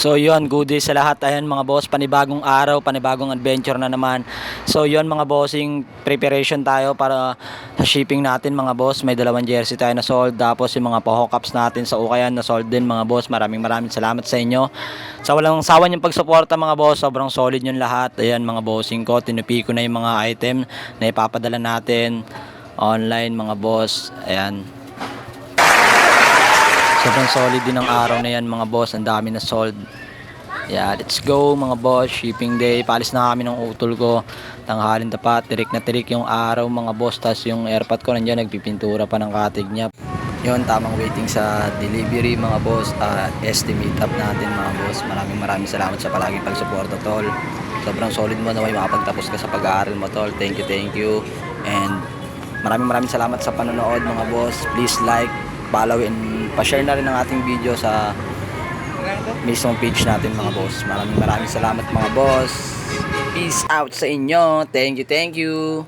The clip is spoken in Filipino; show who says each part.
Speaker 1: So yun, good day sa lahat. Ayan mga boss, panibagong araw, panibagong adventure na naman. So yun mga bossing, preparation tayo para sa shipping natin mga boss. May dalawang jersey tayo na sold. Tapos yung mga Poho Cups natin sa Ukayan na sold din mga boss. Maraming salamat sa inyo. Sa walang sawa niyong pagsuporta mga boss, sobrang solid yung lahat. Ayan mga bossing ko, tinupi ko na yung mga item na ipapadala natin online mga boss. Ayan. Sobrang solid din ang araw na yan mga boss. Ang dami na sold. Yeah, let's go mga boss. Shipping day. Paalis na kami ng utol ko. Tanghalin tapat. Tirik na tirik yung araw mga boss. Tapos yung airpot ko nandiyan. Nagpipintura pa ng katig niya. Yun, tamang waiting sa delivery mga boss. Estimate up natin mga boss. Maraming salamat sa palaging pagsuporta tol. Sobrang solid mo na may makapagtapos ka sa pag-aaral mo tol. Thank you. And maraming salamat sa panonood mga boss. Please like, follow, and pa-share na rin ang ating video sa mismong page natin mga boss. Maraming salamat mga boss. Peace out sa inyo. Thank you.